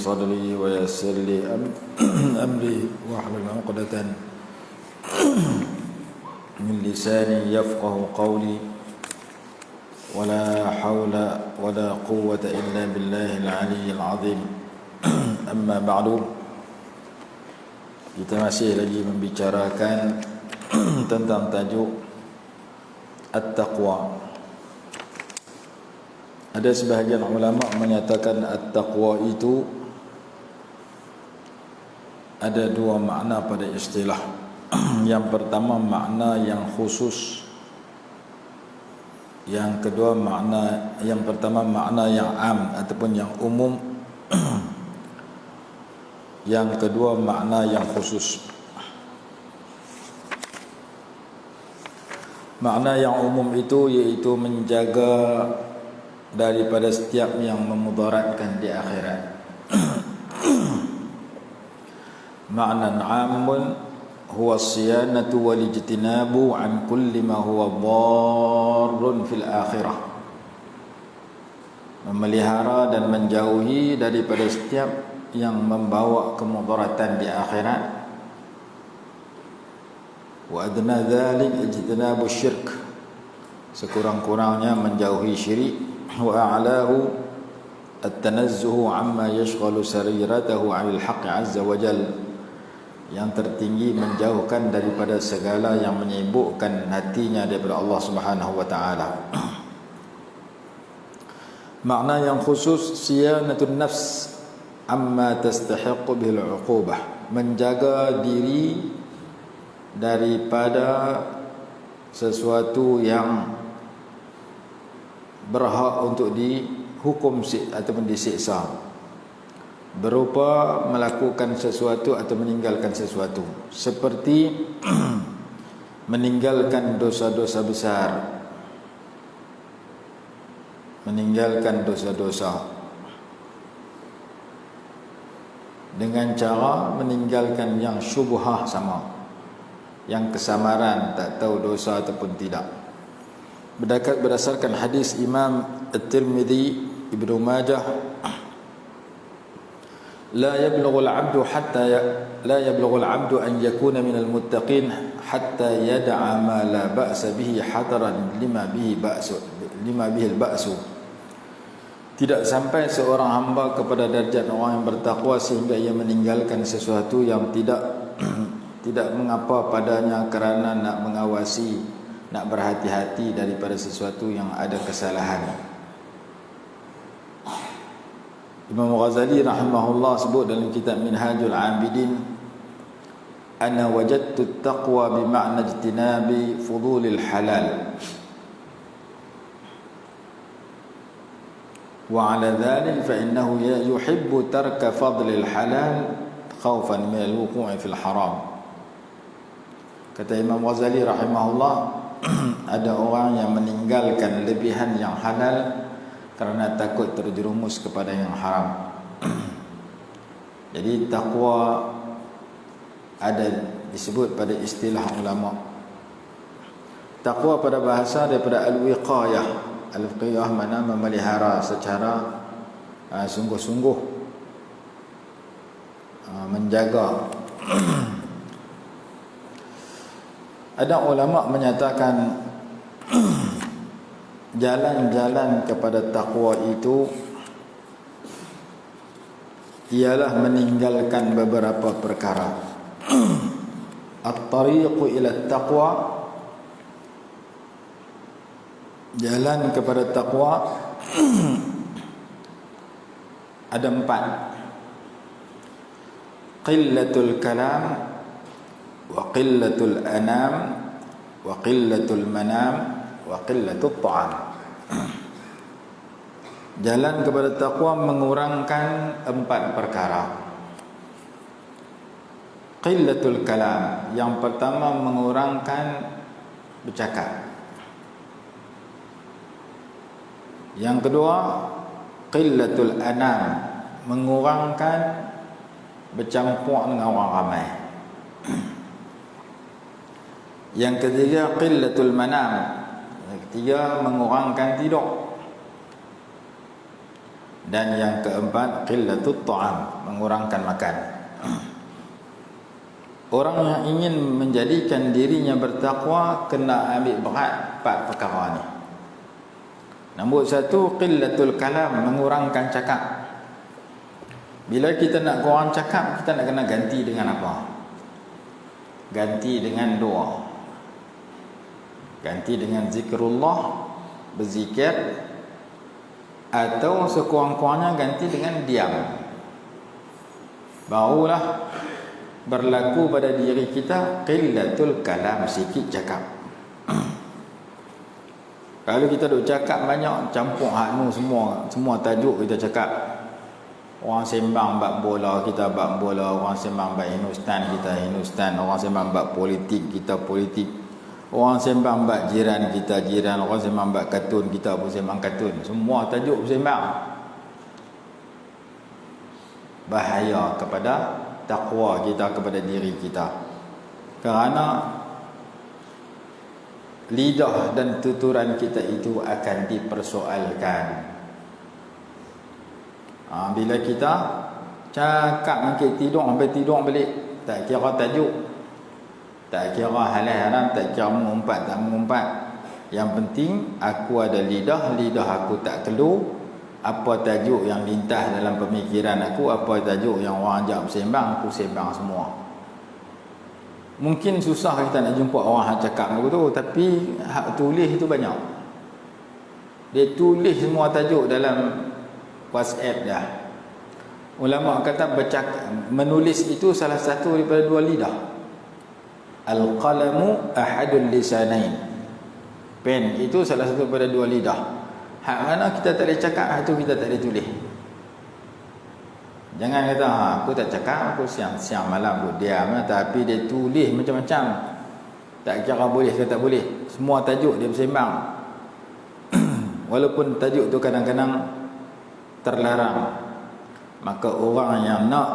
صدري ويسر لي أمري واحلل عقدة من لساني يفقه قولي ولا حول ولا قوة إلا بالله العلي العظيم. أما بعد, kita masih lagi membicarakan tentang tajuk At-Taqwa. Ada sebahagian ulama menyatakan At-Taqwa itu ada dua makna pada istilah. Yang pertama makna yang khusus, yang kedua makna yang pertama makna yang am ataupun yang umum, yang kedua makna yang khusus. Makna yang umum itu iaitu menjaga daripada setiap yang memudaratkan di akhirat. Ma'nan 'amun huwa as-siyanatu wal ijtinabu 'an kulli ma huwa dharrun fil akhirah. Memelihara dan menjauhi daripada setiap yang membawa kemudaratan di akhirat. Wa adna dzalik ijtinabu syirk, sekurang-kurangnya menjauhi syirik. Wa a'lahu at-tanazzuhu 'amma yashghalu sariratahu 'anil haqqi 'azza wa jalla, yang tertinggi menjauhkan daripada segala yang menyibukkan hatinya daripada Allah Subhanahu wa taala. Makna yang khusus, siyanatun nafs amma tastahiqu bil 'uqubah, menjaga diri daripada sesuatu yang berhak untuk dihukum ataupun disiksa, berupa melakukan sesuatu atau meninggalkan sesuatu, seperti meninggalkan dosa-dosa besar, meninggalkan dosa-dosa dengan cara meninggalkan yang syubhah sama, yang kesamaran, tak tahu dosa ataupun tidak. Berdasarkan hadis Imam At-Tirmidzi, Ibnu Majah, la yablughu al-'abdu an yakuna min al-muttaqin hatta yad'a ma la ba'sa bihi hadaran lima bihi al-ba'su. Tidak sampai seorang hamba kepada darjat orang yang bertakwa sehingga ia meninggalkan sesuatu yang tidak mengapa padanya kerana nak mengawasi, nak berhati-hati daripada sesuatu yang ada kesalahan. Imam Ghazali rahimahullah sebut dalam kitab Minhajul Abidin, ana wajadtu at-taqwa bi ma'na ijtinabi fudulil halal wa 'ala dhalik fa innahu yuhibbu tarka fadlil halal khawfan min al-wuqu'i fil haram. Kata Imam Ghazali rahimahullah, ada orang yang meninggalkan lebihan yang halal kerana takut terjerumus kepada yang haram. Jadi takwa ada disebut pada istilah ulama. Takwa pada bahasa daripada al-wiqayah. Al-wiqayah makna memelihara secara sungguh-sungguh, menjaga. Ada ulama menyatakan jalan-jalan kepada takwa itu ialah meninggalkan beberapa perkara. At-tariqu ila taqwa, jalan kepada takwa ada 4. Qillatul kalam wa qillatul anam wa qillatul manam wa qillatul ta'am. Jalan kepada takwa mengurangkan 4 perkara. Qillatul kalam, yang pertama mengurangkan bercakap. Yang kedua qillatul anam, mengurangkan bercampur dengan orang ramai. Yang ketiga qillatul manam, yang ketiga mengurangkan tidur. Dan yang keempat, qillatut ta'am, mengurangkan makan. Orang yang ingin menjadikan dirinya bertakwa kena ambil berat 4 perkara ni. Nombor 1, qillatul kalam, mengurangkan cakap. Bila kita nak kurang cakap, kita nak kena ganti dengan apa? Ganti dengan doa. Ganti dengan zikrullah, berzikir, atau sekurang-kurangnya ganti dengan diam. Barulah berlaku pada diri kita qillatul kalam, sikit cakap. Kalau kita duk cakap banyak, campur haknu semua tajuk kita cakap. Orang sembang bab bola, kita bab bola. Orang sembang bab Hindustan, kita Hindustan. Orang sembang bab politik, kita politik. Orang sembang bab jiran, kita jiran. Orang sembang bab kartun, kita pun sembang kartun. Semua tajuk sembang. Bahaya kepada takwa kita, kepada diri kita. Kerana lidah dan tuturan kita itu akan dipersoalkan. Bila kita cakap mungkin tidur sampai tidur balik, tak kira tajuk, tak kira halal haram, tak kira mengumpat tak mengumpat. Yang penting aku ada lidah, lidah aku tak keluar. Apa tajuk yang lintas dalam pemikiran aku, apa tajuk yang orang ajak bersembang, aku sembang semua. Mungkin susah kita nak jumpa orang yang cakap begitu, tapi hak tulis itu banyak. Dia tulis semua tajuk dalam WhatsApp dah. Ulama kata menulis itu salah satu daripada 2 lidah. Al-qalamu ahadul lisanain. Pen itu salah satu daripada 2 lidah. Hak mana kita tak boleh cakap, hak tu kita tak boleh tulis. Jangan kata aku tak cakap, aku siang malam aku diam, tapi dia tulis macam-macam. Tak kira boleh ke tak boleh, semua tajuk dia bersembang. Walaupun tajuk tu kadang-kadang terlarang, maka orang yang nak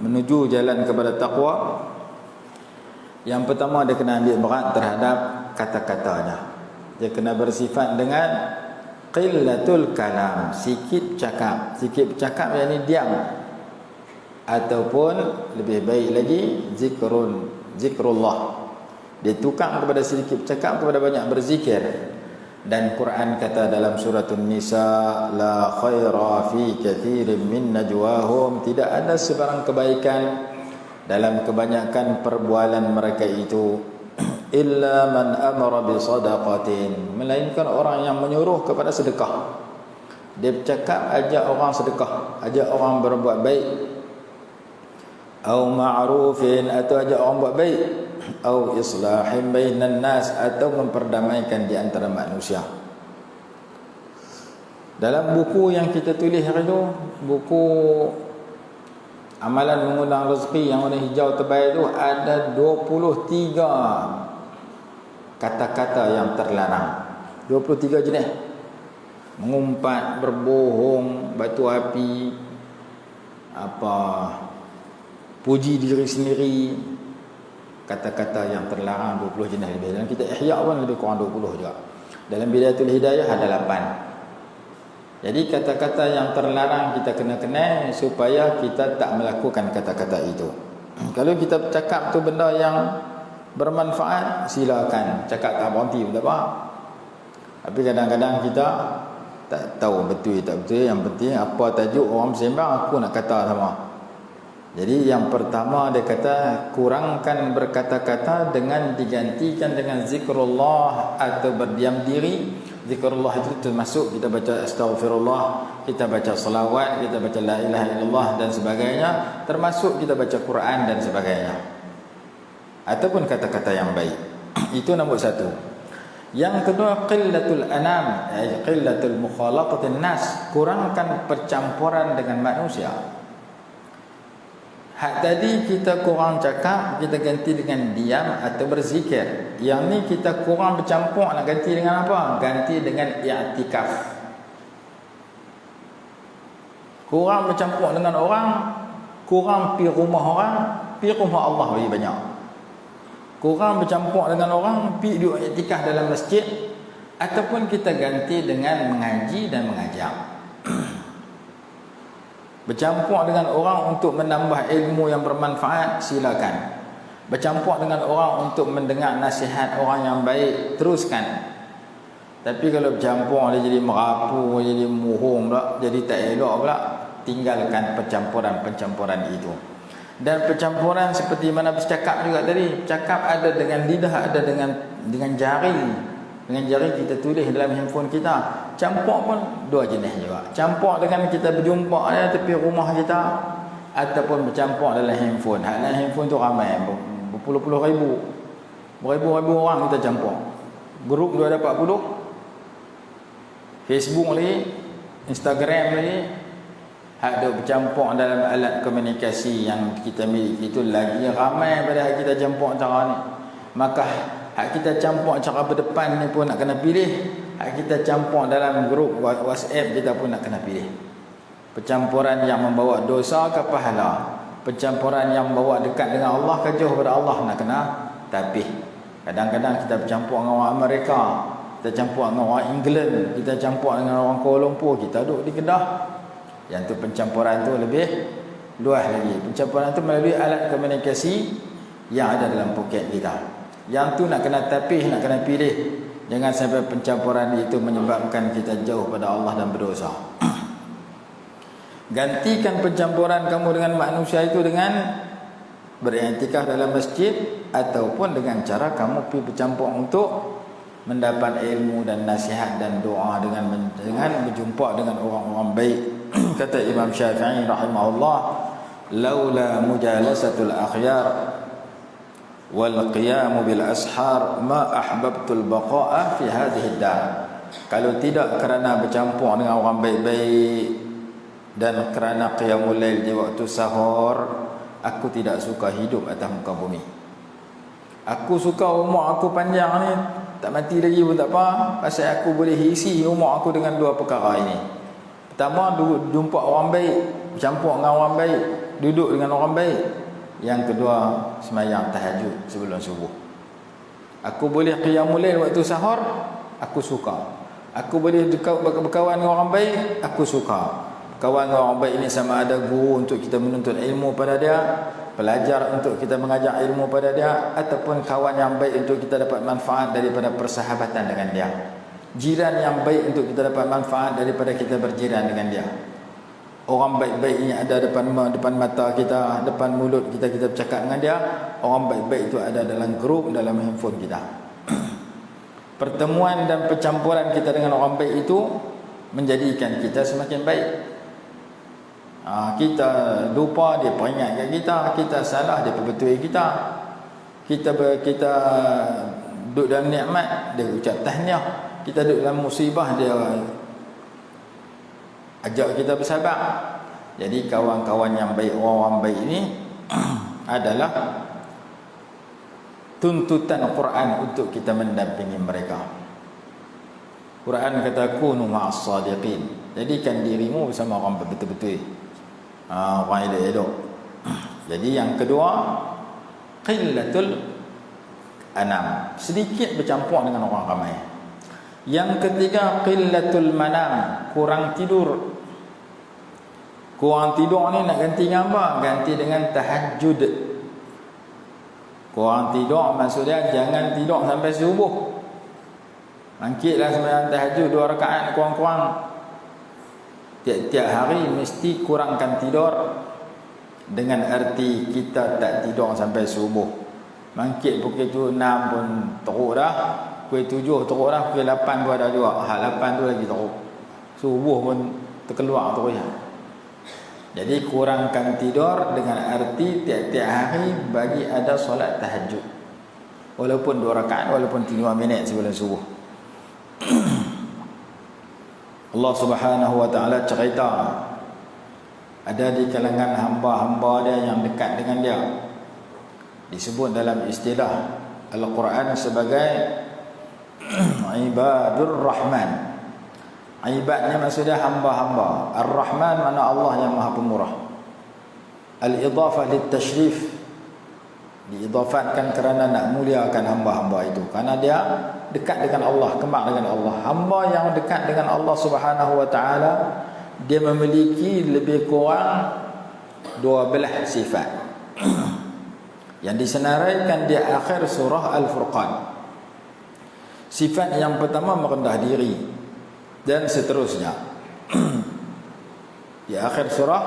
menuju jalan kepada takwa, yang pertama dia kena ambil berat terhadap kata-katanya. Dia kena bersifat dengan qillatul kalam, sikit cakap. Sikit bercakap yakni diam, ataupun lebih baik lagi zikrullah. Dia tukar kepada sedikit bercakap kepada banyak berzikir. Dan Quran kata dalam surah An-Nisa, la khaira fi kathirin min najwahum, tidak ada sebarang kebaikan dalam kebanyakan perbualan mereka itu, illa man amara bi sadaqatin, melainkan orang yang menyuruh kepada sedekah. Dia bercakap ajak orang sedekah, ajak orang berbuat baik, au ma'rufin, atau ajak orang buat baik, au islahin bainan nas, atau memperdamaikan di antara manusia. Dalam buku yang kita tulis hari itu, buku Amalan Mengundang Rezeki yang warna hijau tebal itu, ada 23 kata-kata yang terlarang. 23 jenis. Mengumpat, berbohong, batu api, puji diri sendiri. Kata-kata yang terlarang 20 jenis lebih. Dalam kita Ihya pun lebih kurang 20 juga. Dalam Bidayatul Hidayah ada 8. Jadi kata-kata yang terlarang kita kena kenal supaya kita tak melakukan kata-kata itu. Kalau kita bercakap tu benda yang bermanfaat, silakan cakap, tak berhenti pun tak apa. Tapi kadang-kadang kita tak tahu betul tak betul. Yang penting apa tajuk orang bersembang, aku nak kata sama. Jadi yang pertama dia kata, kurangkan berkata-kata dengan digantikan dengan zikrullah atau berdiam diri. Zikrullah itu termasuk kita baca astaghfirullah, kita baca salawat, kita baca la ilaha illallah dan sebagainya, termasuk kita baca Quran dan sebagainya, ataupun kata-kata yang baik. Itu nombor 1. Yang kedua, qillatul anam, qillatul mukhalaqatin nas, kurangkan percampuran dengan manusia. Hak tadi kita kurang cakap, kita ganti dengan diam atau berzikir. Yang ni kita kurang bercampur, nak ganti dengan apa? Ganti dengan i'tikaf. Kurang bercampur dengan orang, kurang pi rumah orang, pi rumah Allah lebih banyak. Kurang bercampur dengan orang, pi duduk i'tikaf dalam masjid, Ataupun kita ganti dengan mengaji dan mengajar. Bercampur dengan orang untuk menambah ilmu yang bermanfaat, silakan. Bercampur dengan orang untuk mendengar nasihat orang yang baik, teruskan. Tapi kalau bercampur dia jadi merapu, jadi muhung pula, jadi tak elok pula, tinggalkan pencampuran-pencampuran itu. Dan pencampuran seperti mana bercakap juga tadi, cakap ada dengan lidah, ada dengan jari. Dengan jari kita tulis dalam handphone kita. Campur pun dua jenis juga. Campur dengan kita berjumpa di tepi rumah kita, ataupun bercampur dalam handphone. Dalam handphone tu ramai, berpuluh-puluh ribu, beribu-ribu orang kita campur. Grup 240, Facebook lagi, Instagram lagi. Hak duk bercampur dalam alat komunikasi yang kita miliki itu lagi ramai pada kita campur cara ni. Maka hak kita campur cara berdepan ni pun nak kena pilih. Hak kita campur dalam grup WhatsApp kita pun nak kena pilih. Pencampuran yang membawa dosa ke pahala, pencampuran yang membawa dekat dengan Allah ke jauh pada Allah, nak kena tapih. Kadang-kadang kita bercampur dengan orang Amerika, kita campur dengan orang England, kita campur dengan orang Kuala Lumpur, kita duduk di Kedah. Yang tu pencampuran tu lebih luas lagi. Pencampuran tu melalui alat komunikasi yang ada dalam poket kita. Yang tu nak kena tapih, nak kena pilih. Jangan sampai pencampuran itu menyebabkan kita jauh pada Allah dan berdosa. Gantikan pencampuran kamu dengan manusia itu dengan beriktikaf dalam masjid, ataupun dengan cara kamu pergi bercampur untuk mendapat ilmu dan nasihat dan doa dengan berjumpa dengan orang-orang baik. Kata Imam Syafi'i rahimahullah, laula mujalasatul akhyar wal qiyam bil ashar ma ahbabtul baqa'a fi hadhihi dar. Kalau tidak kerana bercampur dengan orang baik-baik dan kerana qiyamul lail di waktu sahur, aku tidak suka hidup atas muka bumi. Aku suka umur aku panjang ni, tak mati lagi pun tak apa, pasal aku boleh isi umur aku dengan dua perkara ini. Pertama, jumpa orang baik, bercampur dengan orang baik, duduk dengan orang baik. Yang kedua, sembahyang tahajud sebelum subuh. Aku boleh qiyamul lail waktu sahur, aku suka. Aku boleh berkawan dengan orang baik, aku suka. Kawan dengan orang baik ini sama ada guru untuk kita menuntut ilmu pada dia, pelajar untuk kita mengajar ilmu pada dia, ataupun kawan yang baik untuk kita dapat manfaat daripada persahabatan dengan dia, jiran yang baik untuk kita dapat manfaat daripada kita berjiran dengan dia. Orang baik-baik ini ada depan mata kita, depan mulut kita, kita bercakap dengan dia. Orang baik-baik itu ada dalam grup, dalam handphone kita. Pertemuan dan percampuran kita dengan orang baik itu menjadikan kita semakin baik. Kita lupa, dia peringatkan kita. Kita salah, dia perbetulkan kita. Kita duduk dalam nikmat, dia ucap tahniah. Kita duduk dalam musibah, dia ajak kita bersabar. Jadi kawan-kawan yang baik, orang baik ini adalah tuntutan Quran untuk kita mendampingi mereka. Quran kata kunu ma'as sadiqin. Jadikan dirimu bersama orang betul-betul, orang elok-elok. Jadi yang kedua, qillatul anam, sedikit bercampur dengan orang ramai. Yang ketiga, qillatul manam, kurang tidur. Kurang tidur ni nak ganti dengan apa? Ganti dengan tahajud. Kurang tidur maksudnya jangan tidur sampai subuh. Bangkitlah sembahyang tahajud 2 rakaat kurang-kurang. Tiap-tiap hari mesti kurangkan tidur, dengan arti kita tak tidur sampai subuh. Bangkit pukul 6 pun teruk dah, pukul 7 teruk dah, pukul 8 pun ada juga. 8 tu lagi teruk, subuh pun terkeluar terus. Jadi kurangkan tidur dengan arti tiap-tiap hari bagi ada solat tahajud, walaupun 2 rakaat, walaupun 5 minit sebelum subuh. Allah Subhanahu wa taala cerita ada di kalangan hamba-hamba dia yang dekat dengan dia, disebut dalam istilah Al-Quran sebagai ibadur rahman. Ibadnya maksudnya hamba-hamba. Ar-Rahman makna Allah yang Maha Pemurah. Al-idhafah litashrif, diidafatkan kerana nak muliakan hamba-hamba itu, kerana dia dekat dengan Allah, kembang dengan Allah. Hamba yang dekat dengan Allah Subhanahu wa taala, dia memiliki lebih kurang 12 sifat yang disenaraikan di akhir surah Al-Furqan. Sifat yang pertama merendah diri dan seterusnya. Di akhir surah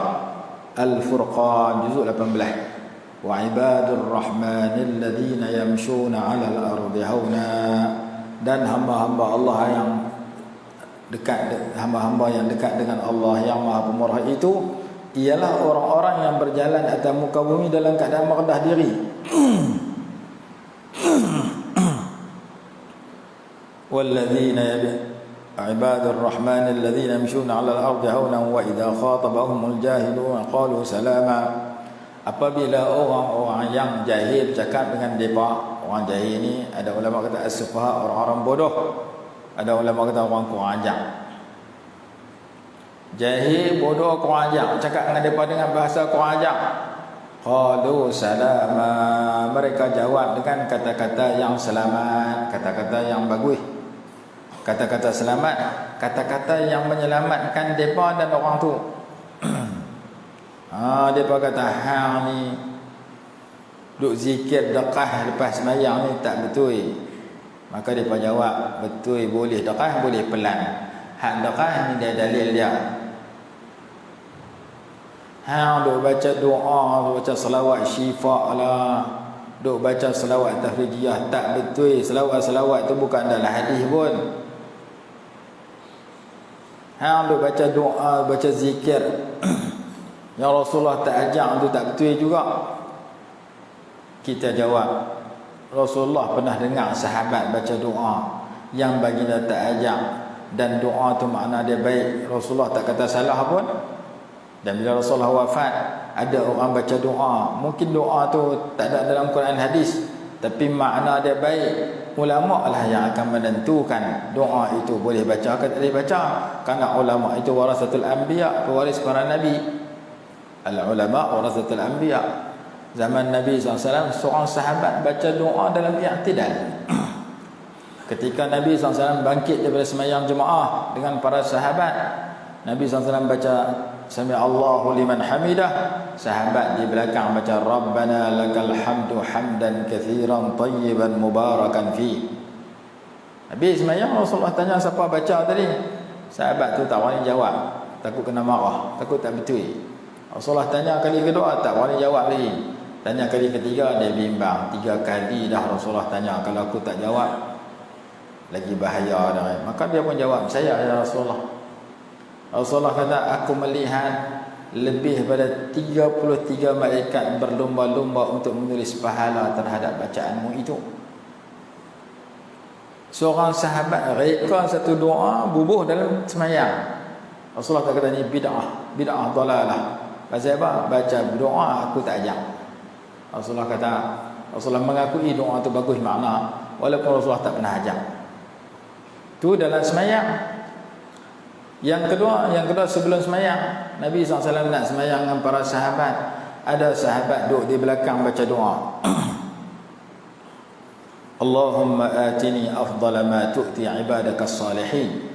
Al-Furqan juzuk 18. Wa ibadur rahmanil ladzina yamshuna 'alal ardi hauna, dan hamba-hamba Allah yang dekat, hamba-hamba yang dekat dengan Allah yang Maha Pemurah itu ialah orang-orang yang berjalan atas muka bumi dalam keadaan merendah diri. Walladzina ibadur rahmanil ladzina yamshuna 'alal ardi hauna wa idza khatabahumul jahilun qalu salama. Apabila orang-orang yang jahil bercakap dengan mereka, orang jahil ni ada ulama kata as-sufaha, orang-orang bodoh, ada ulama kata orang kurang ajar. Jahil, bodoh, kurang ajar, bercakap dengan mereka dengan bahasa kurang ajar. Qalu salama, mereka jawab dengan kata-kata yang selamat, kata-kata yang bagus. Kata-kata selamat, kata-kata yang menyelamatkan mereka dan orang tu. Mereka kata hang ni duk zikir dekah lepas sembahyang ni tak betul. Maka mereka jawab, betul, boleh dekah, boleh pelan. Hak dekah ni dia dalil dia. Hang duk baca doa, duk baca selawat syifa lah, duk baca selawat tahrijiyah, tak betul. Selawat-selawat tu bukan dalam hadis pun. Hang duk baca doa, baca zikir yang Rasulullah tak ajak tu tak betul juga. Kita jawab, Rasulullah pernah dengar sahabat baca doa yang baginda tak ajak, dan doa tu makna dia baik, Rasulullah tak kata salah pun. Dan bila Rasulullah wafat, ada orang baca doa, mungkin doa tu tak ada dalam Quran hadis, tapi makna dia baik. Ulama lah yang akan menentukan doa itu boleh baca atau tak boleh baca, kerana ulama itu warasatul anbiya, pewaris para nabi. Al-ulama warasatul anbiya. Zaman Nabi SAW, seorang sahabat baca doa dalam i'tidal. Ketika Nabi SAW bangkit daripada sembahyang jemaah dengan para sahabat, Nabi SAW baca Sami Allahu liman hamidah, sahabat di belakang baca Rabbana lakal hamdu hamdan katsiran tayyiban mubarakan fi. Habis sembahyang, Rasulullah tanya siapa baca tadi. Sahabat tu tak berani jawab, takut kena marah, takut tak betul. Rasulullah tanya kali kedua, tak berani jawab lagi. Tanya kali ketiga, dia bimbang. 3 kali dah Rasulullah tanya, kalau aku tak jawab lagi bahaya dah. Maka dia pun jawab, saya ya Rasulullah. Rasulullah kata, aku melihat lebih daripada 33 malaikat berlumba-lumba untuk menulis pahala terhadap bacaanmu itu. Seorang sahabat reka satu doa bubuh dalam sembahyang. Rasulullah tak kata ni bid'ah, bid'ah dalalah. Pasal apa? Baca doa aku tak ajak. Rasulullah kata, Rasulullah mengakui doa tu bagus makna, walaupun Rasulullah tak pernah ajak. Tu dalam sembahyang. Yang kedua sebelum sembahyang, Nabi SAW nak sembahyang dengan para sahabat. Ada sahabat duduk di belakang baca doa. Allahumma atini afdala ma tu'ti ibadaka salihin.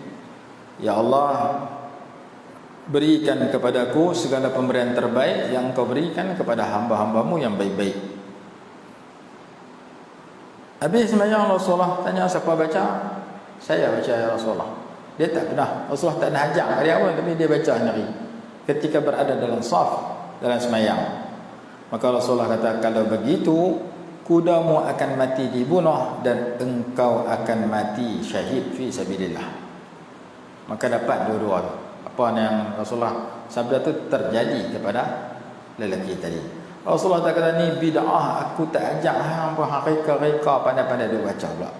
Ya Allah, berikan kepadaku segala pemberian terbaik yang kau berikan kepada hamba-hambamu yang baik-baik. Habis sembahyang, Rasulullah tanya siapa baca. Saya baca ya Rasulullah. Dia tak pernah, Rasulullah tak nak ajak dia pun, tapi dia baca sendiri ketika berada dalam saf, dalam sembahyang. Maka Rasulullah kata, kalau begitu kudamu akan mati dibunuh dan engkau akan mati syahid fi sabilillah. Maka dapat dua-dua tu. Apa yang Rasulullah sabda tu terjadi kepada lelaki tadi. Rasulullah tak kata ni bid'ah, aku tak ajak hang apa reka-reka pandai-pandai dia baca pula.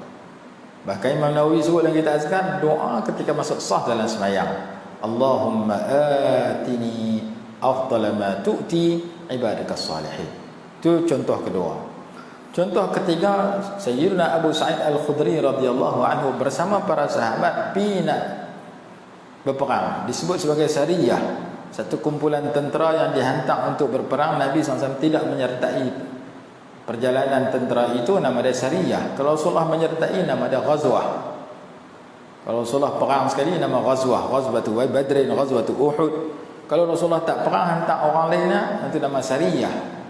Bahkan Imam Nawawi sebut dalam kitab Azkar, doa ketika masuk sah dalam sembahyang, Allahumma atini afdala ma tu'ti ibadakas salihin. Itu contoh kedua. Contoh ketiga, Sayyidina Abu Sa'id Al-Khudri radhiyallahu anhu bersama para sahabat pergi berperang, disebut sebagai sariyah, satu kumpulan tentera yang dihantar untuk berperang. Nabi SAW tidak menyertai perjalanan tentera itu nama dia sariyah. Kalau Rasulullah menyertai nama dia ghazwah. Kalau Rasulullah perang sekali nama ghazwah, ghazwatu Badrin, ghazwatu Uhud. Kalau Rasulullah tak perang hantar orang lain, itu nama sariyah.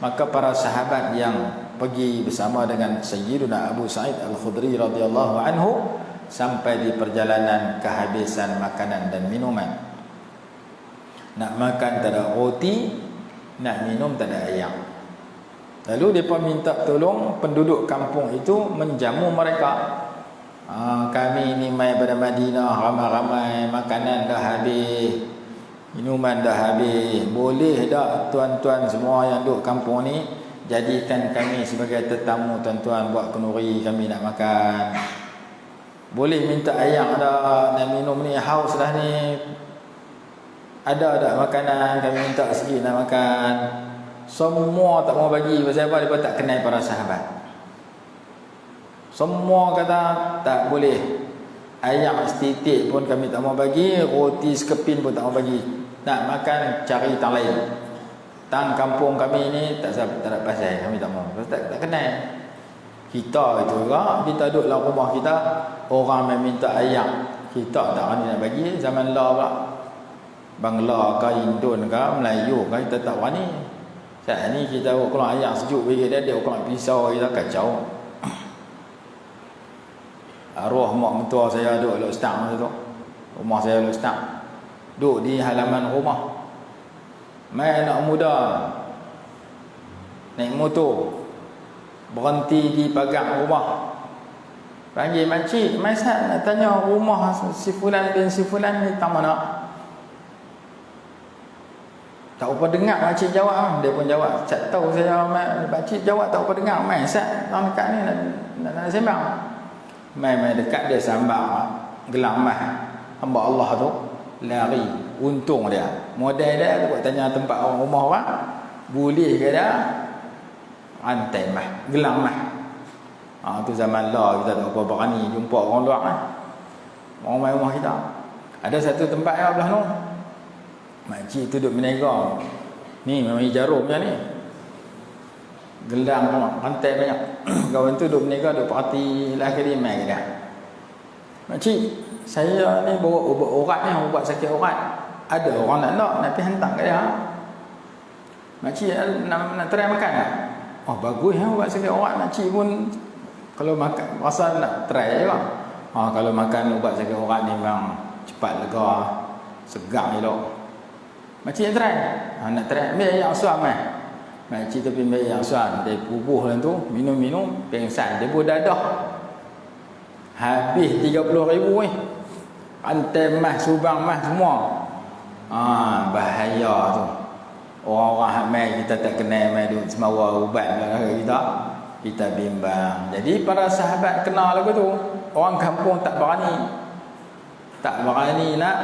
Maka para sahabat yang pergi bersama dengan Sayyiduna Abu Sa'id Al-Khudri radhiyallahu anhu sampai di perjalanan kehabisan makanan dan minuman. Nak makan tak ada roti, nak minum tak ada air. Lalu mereka minta tolong penduduk kampung itu menjamu mereka. Kami ni mai pada Madinah, ramai-ramai, makanan dah habis, minuman dah habis. Boleh tak tuan-tuan semua yang duduk kampung ni jadikan kami sebagai tetamu tuan-tuan, buat kenduri, kami nak makan. Boleh minta air dah, nak minum ni, haus dah ni. Ada tak makanan, kami minta sikit nak makan. Semua tak mau bagi. Pasal apa? Mereka tak kenal para sahabat. Semua kata tak boleh. Air setitik pun kami tak mau bagi, roti sekepin pun tak mau bagi. Nak makan cari tang lain. Tang kampung kami ni tak ada pasal, kami tak mau. Tak kenal. Kita itu juga, kita duduk dalam rumah kita, orang yang minta air, kita tak berani nak bagi. Zaman lah pula, Bangla ke Indon ke Melayu ke, kita tak berani. Saat ni kita keluar air sejuk bagi dia keluar pisau, kita kacau. Arwah mak mentua saya duduk Lok Stang masa tu. Rumah saya Lok Stang. Duduk di halaman rumah. Mai anak muda naik motor, berhenti di pagar rumah. Panggil makcik, mai Ustaz nak tanya rumah si fulan bin si fulan ni tak mana? Tak apa dengar makcik jawab. Dia pun jawab, tak tahu saya. Makcik jawab tak apa dengar. Mai Ustaz orang dekat ni nak sembang. Mai dekat dia sambar gelang mah hamba Allah tu, lari untung dia. Modal dia buat tanya tempat orang rumah orang, boleh ke dia rantai mah gelang mah. Tu zaman lah kita tak apa berani jumpa orang luar kan. Orang mai rumah kita. Ada satu tempat yang belah tu. Makcik tu duduk berniaga. Ni memang jarum macam ni. Gelang rantai banyak. Kawan tu duduk berniaga, duduk parti lah kali mai ke dia. Makcik, saya ni bawa ubat urat ni, ubat sakit urat. Ada orang nak pergi hantar ke dia. Makcik nak try makan tak? Oh bagus ya ubat sakit urat. Makcik pun kalau makan rasa nak try je lah. Kalau makan ubat sakit urat ni memang cepat lega, segar elok. Makcik try. Nak try ambil air asam kan. Makcik tapi ambil air asam, dia bubuh dalam tu, minum-minum, pengsan, dia pun dadah. Habis 30,000 ni. Rantai mas, subang mas semua. Bahaya tu. Orang-orang hak mai kita tak kenal, mai duduk semawa ubat kita bimbang. Jadi para sahabat kenal lagu tu. Orang kampung tak berani. Tak berani nak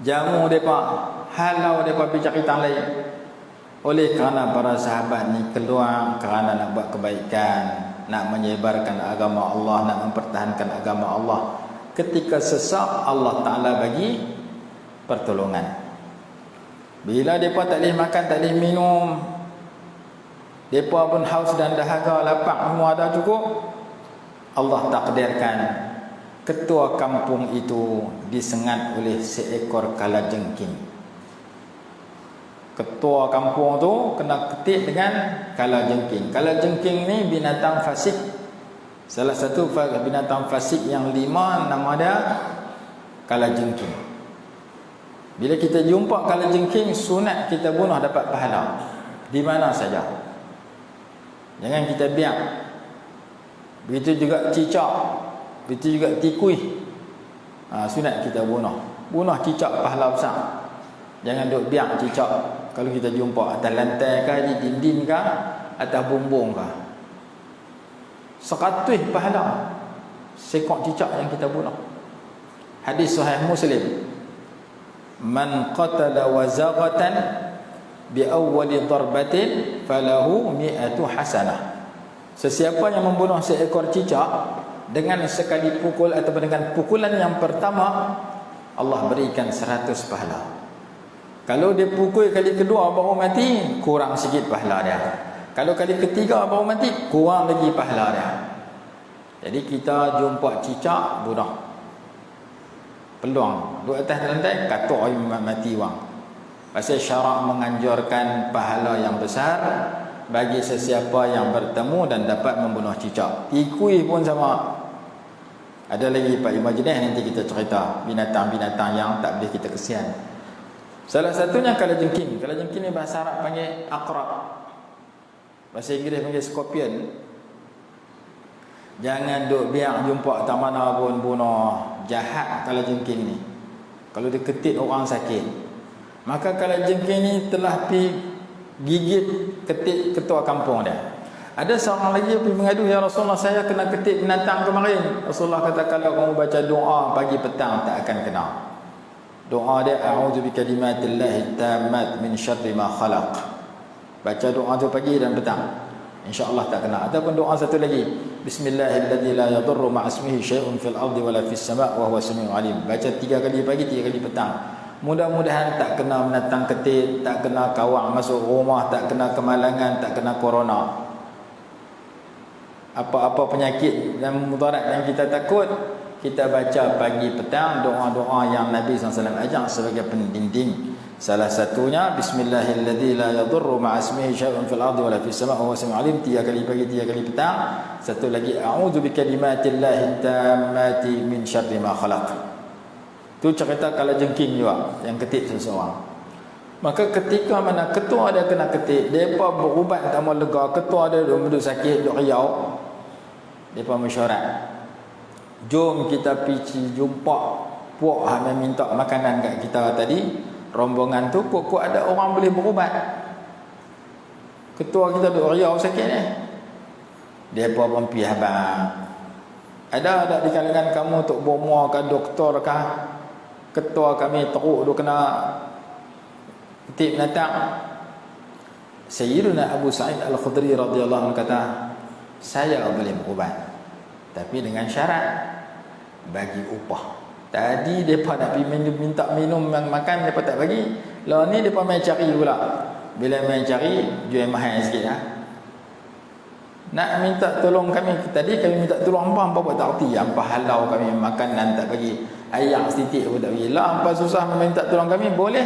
jamu mereka, halau mereka pergi cari tang lain. Oleh kerana para sahabat ni keluar kerana nak buat kebaikan, nak menyebarkan agama Allah, nak mempertahankan agama Allah. Ketika sesak, Allah Ta'ala bagi pertolongan. Bila mereka tak boleh makan, tak boleh minum, mereka pun haus dan dahaga, lapar semua ada cukup, Allah takdirkan ketua kampung itu disengat oleh seekor kalajengking. Ketua kampung tu kena ketik dengan kalajengking. Kalajengking ni binatang fasik. Salah satu binatang fasik yang 5 nama dia kalajengking. Bila kita jumpa kalajengking, sunat kita bunuh dapat pahala di mana saja. Jangan kita biar. Begitu juga cicak, begitu juga tikui. Sunat kita bunuh. Bunuh cicak pahala besar. Jangan duk biar cicak. Kalau kita jumpa atas lantai ke, di dinding ke, atas bumbung ke, 100 pahala sekok cicak yang kita bunuh. Hadis sahih Muslim, man qatala wazaghatan bi awwali darbatin falahu 100 hasanah. Sesiapa yang membunuh seekor cicak dengan sekali pukul atau dengan pukulan yang pertama, Allah berikan 100 pahala. Kalau dia pukul kali kedua baru mati, kurang sikit pahala dia. Kalau kali ketiga baru mati, kurang lagi pahala dia. Jadi kita jumpa cicak, bunuh. Peluang duduk atas lantai, katuk mati orang. Pasal syarak menganjurkan pahala yang besar bagi sesiapa yang bertemu dan dapat membunuh cicak. Tikui pun sama. Ada lagi Pak Imajinah, nanti kita cerita binatang-binatang yang tak boleh kita kesian. Salah satunya kalajengking. Kalajengking ni bahasa Arab panggil aqrab. Bahasa Inggeris panggil scorpion. Jangan duk biar jumpa tak mana pun bunuh. Jahat kalajengking ni. Kalau dia ketit orang sakit. Maka kalajengking ni telah pi gigit ketit ketua kampung dia. Ada seorang lagi yang pergi mengadu, ya Rasulullah, saya kena ketik binatang kemarin. Rasulullah kata, kalau kamu baca doa pagi petang tak akan kena. Doa dia, a'udzu bikalimatillahi tammat min syarri ma khalaq. Baca doa tu pagi dan petang, insya-Allah tak kena. Ataupun doa satu lagi, bismillahilladzi la yadurru ma'asmihi syai'un fil ardi wala fis sama' wa huwa samiul alim. Baca 3 kali pagi, 3 kali petang. Mudah-mudahan tak kena binatang ketik, tak kena kawang masuk rumah, tak kena kemalangan, tak kena corona. Apa-apa penyakit dan mudarat yang kita takut, kita baca pagi petang doa-doa yang Nabi SAW ajak sebagai pendinding. Salah satunya bismillahilladzi la yadurru ma'asmihi syai'un fil ardi wala fis sama' wa huwa samiul alim, 3 kali pagi, 3 kali petang. Satu lagi, a'udzu bikalimatillahi tammati min syarri ma khalaq. Tu cerita kalajengking juga yang ketik seseorang. Maka ketika mana ketua dia kena ketik, depa berubat tak mau lega, ketua dia duduk sakit, duduk riau, depa mesyuarat, jom kita pergi jumpa puak yang minta makanan kat kita tadi. Rombongan tu puak ada orang boleh berubat. Ketua kita duduk riau sakit ni. Depa pun pergi habang. Ada di kalangan kamu tok bomo ke doktor kah? Ketua kami teruk duk kena ketik binatang. Sayyiduna Abu Sa'id Al-Khudri radhiyallahu anhu kata, saya boleh berubat, tapi dengan syarat bagi upah. Tadi mereka nak minta minum yang makan, mereka tak bagi. Lalu ni mereka main cari pula. Bila main cari, jual mahal sikit lah. Nak minta tolong kami, tadi kami minta tolong hampa buat tak erti. Hampa halau kami makanan tak bagi, ayak setitik pun tak bagi. Lah hampa susah minta tolong kami, boleh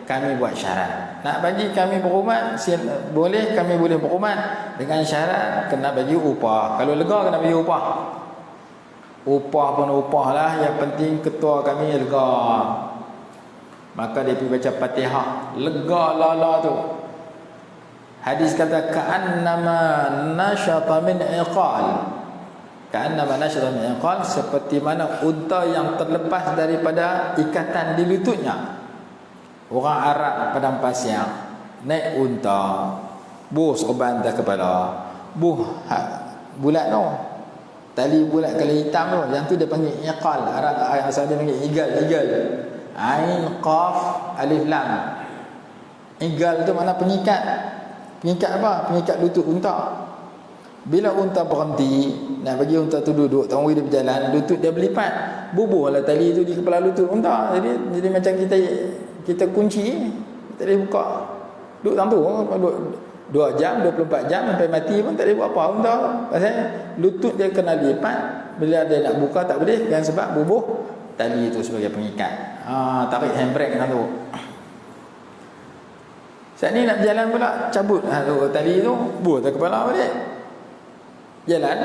kami buat syarat. Nak bagi kami berubat, boleh, kami boleh berubat, dengan syarat kena bagi upah. Kalau lega kena bagi upah. Upah pun upah lah, yang penting ketua kami lega. Maka dia pergi baca Fatihah, lega lala tu. Hadis kata ka'annama nasyata min iqal. Ka'annama nasyata min iqal, seperti mana unta yang terlepas daripada ikatan di lututnya. Orang Arab padang pasir naik unta, buh serban atas kepala, buh bulat tu, tali bulat kala hitam tu, yang tu dia panggil iqal. Arab asal dia panggil igal. Ain qaf alif lam. Igal tu mana pengikat. Pengikat apa? Pengikat lutut unta. Bila unta berhenti, nak bagi unta tu duduk, tunggu dia berjalan, lutut dia berlipat, bubuhlah tali tu di kepala lutut unta. Jadi macam kita kunci, tak boleh buka. Duduk dalam tu 2 jam, 24 jam sampai mati pun tak boleh buat apa unta. Pasal lutut dia kena lipat. Bila dia nak buka tak boleh, dengan sebab bubuh tali itu sebagai pengikat. Tarik handbrake dalam tu. Saat ni nak berjalan pula, cabut tali tu, buh atas kepala balik. Jalan,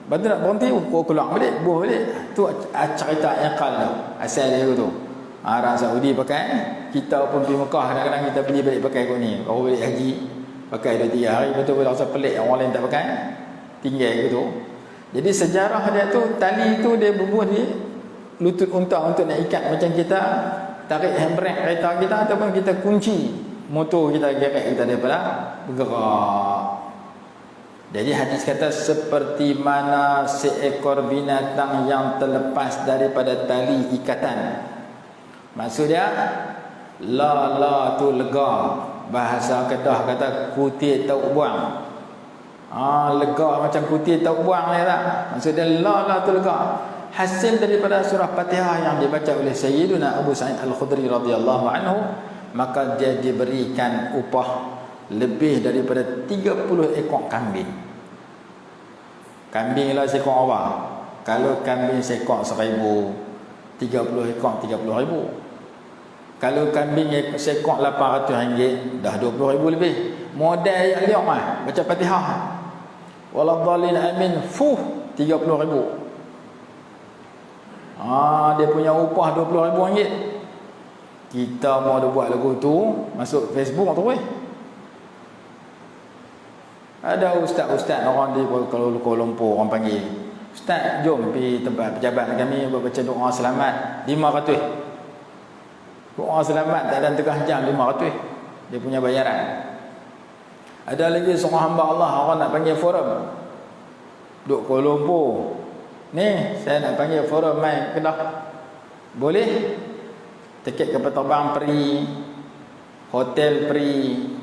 lepas tu nak berhenti, keluar balik, buh balik. Tu cerita iqal tu, asal dia tu. Orang Saudi pakai, kita pun pergi Mekah, kadang-kadang kita beli balik pakai kot ni. Baru balik haji, pakai 2-3 hari, betul rasa pelik orang lain tak pakai, tinggal gitu. Jadi sejarah dia tu, tali tu dia berbuah di lutut unta untuk nak ikat, macam kita tarik handbrake kereta kita ataupun kita kunci motor kita, geret kita daripada bergerak. Jadi hadis kata seperti mana seekor binatang yang terlepas daripada tali ikatan. Maksud dia la tu lega. Bahasa Kedah kata kutit tak buang. Lega macam kutit tak buang dia tak. Maksud dia la tu lega. Hasil daripada surah Fatihah yang dibaca oleh Sayyiduna Abu Sa'id Al-Khudri radhiyallahu anhu, maka dia diberikan upah lebih daripada 30 ekor kambing. Kambing lah seekor apa? Kalau kambing seekor 1,000, 30 ekor 30,000. Kalau kambing seekor RM800, dah RM20,000 lebih. Modal yang liok mah baca Fatihah. Waladhdallin amin, RM30,000. Dia punya upah RM20,000. Kita mau dia buat lagu tu, masuk Facebook tu Ada ustaz-ustaz orang di Kuala Lumpur, orang panggil, "Ustaz, jom pergi tempat pejabat kami buat baca doa selamat 500." Doa selamat tak ada tengah jam 500. Dia punya bayaran. Ada lagi seorang hamba Allah, orang nak panggil forum. Duk Kuala Lumpur. Ni, saya nak panggil forum mai Kedah. Boleh? Tiket kapal terbang free, hotel free.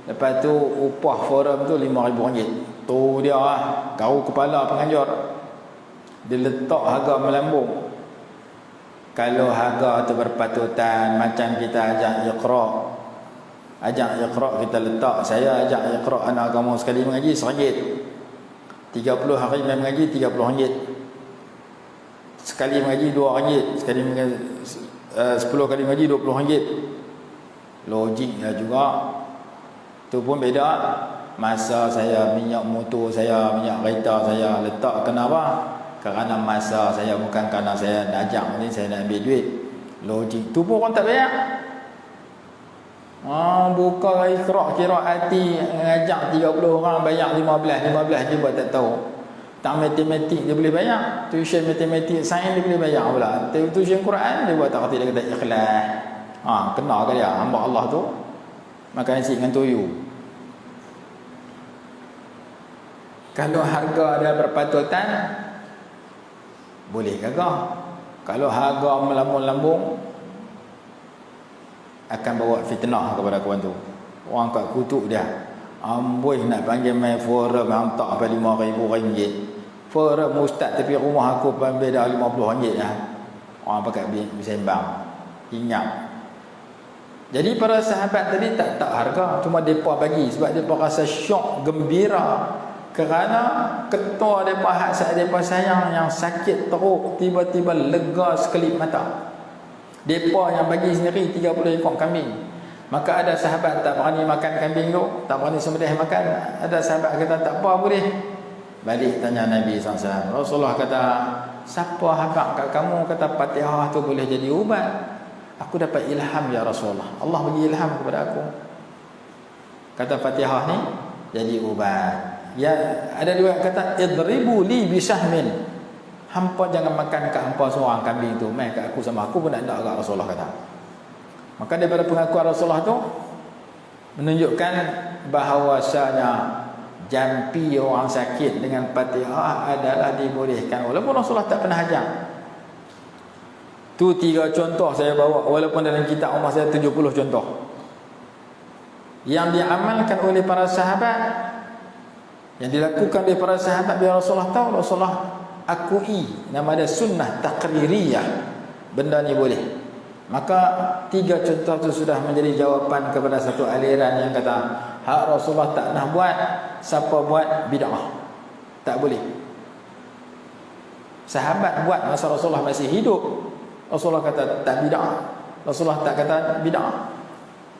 Lepas tu upah forum tu RM5,000. Tu dia kau kepala penganjur. Dia letak harga melambung. Kalau harga tu berpatutan, macam kita ajak Iqra. Ajak Iqra kita letak. Saya ajak Iqra anak kamu sekali mengaji RM1. 30 hari main mengaji RM30. Sekali mengaji RM2. Sekali mengaji 10 kali mengaji RM20. Logiknya juga. Tu pun beda. Masa saya, minyak motor saya, minyak kereta saya letak, kenapa? Kerana masa saya, bukan kerana saya nak ajak ni, saya nak ambil duit. Logik tu pun orang tak bayar. Buka Iqra kira hati, ngajak 30 orang bayar 15 dia buat tak tahu. Tak matematik dia boleh bayar. Tuition matematik, sains dia boleh bayar pula. Tuition Quran dia buat tak kerti, dia kata ikhlas. Kena ke dia hamba Allah tu makan nasi dengan toyu. Kalau harga ada berpatutan, boleh kagak? Kalau harga melambung-lambung, akan bawa fitnah kepada kawan tu. Orang kat kutuk dia. Amboi nak panggil main forum, hantar apa RM5,000. Forum ustaz tapi rumah aku ambil dah RM50 lah. Orang pakai bersembang. Ingat. Jadi para sahabat tadi tak harga, cuma depa bagi sebab depa rasa syok, gembira. Kerana ketua depa hak depa sayang yang sakit teruk tiba-tiba lega sekelip mata. Depa yang bagi sendiri 30 ekor kambing. Maka ada sahabat tak berani makan kambing tu, tak berani sembelih makan. Ada sahabat kata tak apa boleh. Balik tanya Nabi SAW. Rasulullah kata, siapa habaq kat kamu kata Fatihah tu boleh jadi ubat? Aku dapat ilham ya Rasulullah. Allah bagi ilham kepada aku. Kata Fatihah ni jadi ubat. Ya, ada dua kata idribu li bisahmin. Hampa jangan makan kat hampa seorang kambing tu, mai kat aku sama aku pun nak kat Rasulullah kata. Maka daripada pengakuan Rasulullah tu menunjukkan bahawasanya jampi orang sakit dengan Fatihah adalah dibolehkan walaupun Rasulullah tak pernah ajar. Tu 3 contoh saya bawa, walaupun dalam kitab umar saya 70 contoh yang diamalkan oleh para sahabat, yang dilakukan oleh para sahabat. Biar Rasulullah tahu, Rasulullah akui, nama dia sunnah taqririyah, benda ni boleh. Maka 3 contoh tu sudah menjadi jawapan kepada satu aliran yang kata hak Rasulullah tak nak buat, siapa buat bid'ah, tak boleh. Sahabat buat masa Rasulullah masih hidup, Rasulullah kata tak bid'ah, Rasulullah tak kata bid'ah.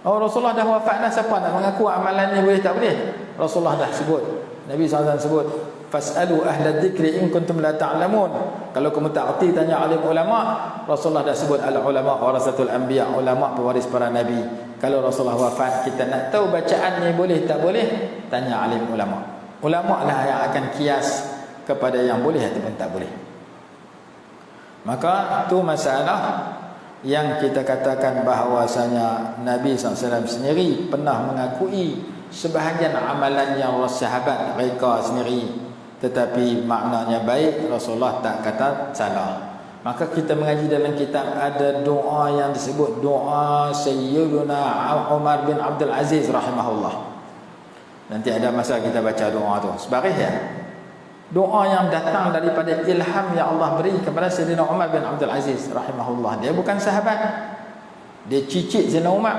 Rasulullah dah wafat dah, siapa nak mengaku amalan ni boleh tak boleh? Rasulullah dah sebut, Nabi SAW sebut, fas'alu ahla dzikri in kuntum la ta'lamun. Kalau kamu tak erti tanya alim ulama. Rasulullah dah sebut al ulama warasatul anbiya, ulama pewaris para nabi. Kalau Rasulullah wafat, kita nak tahu bacaan ni boleh tak boleh, tanya alim ulama. Ulama lah yang akan kias kepada yang boleh ataupun tak boleh. Maka tu masalah yang kita katakan bahawasanya Nabi SAW sendiri pernah mengakui sebahagian amalan yang sahabat mereka sendiri, tetapi maknanya baik, Rasulullah tak kata salah. Maka kita mengaji dalam kitab ada doa yang disebut doa Sayyiduna Umar bin Abdul Aziz rahimahullah. Nanti ada masa kita baca doa tu sebaris ya. Doa yang datang daripada ilham yang Allah beri kepada Sayyidina Umar bin Abdul Aziz rahimahullah. Dia bukan sahabat, dia cicit Sayyidina Umar,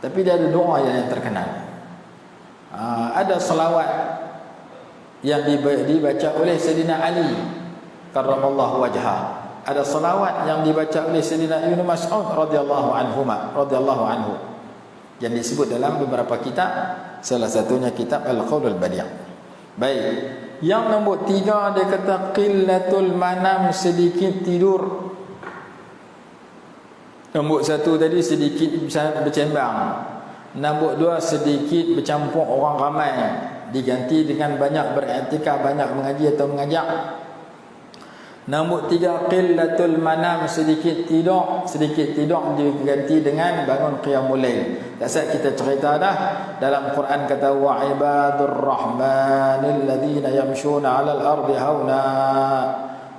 tapi dia ada doa yang terkenal. Ada selawat yang dibaca oleh Sayyidina Ali karramallahu wajhah. Ada selawat yang dibaca oleh Sayyidina Ibnu Mas'ud radhiyallahu anhu yang disebut dalam beberapa kitab, salah satunya kitab Al-Qaulul Badi'. Baik, yang nombor 3 dia kata qillatul manam, sedikit tidur. Nombor 1 tadi sedikit bercembang. Nombor 2 sedikit bercampur orang ramai, diganti dengan banyak beriktikaf, banyak mengaji atau mengajak. Nombor 3 qillatul manam, sedikit tidur diganti dengan bangun qiyamul lail. Tak usah kita cerita dah. Dalam Quran kata wa ibadur rahmanil ladzina yamshuna 'alal ardi hauna.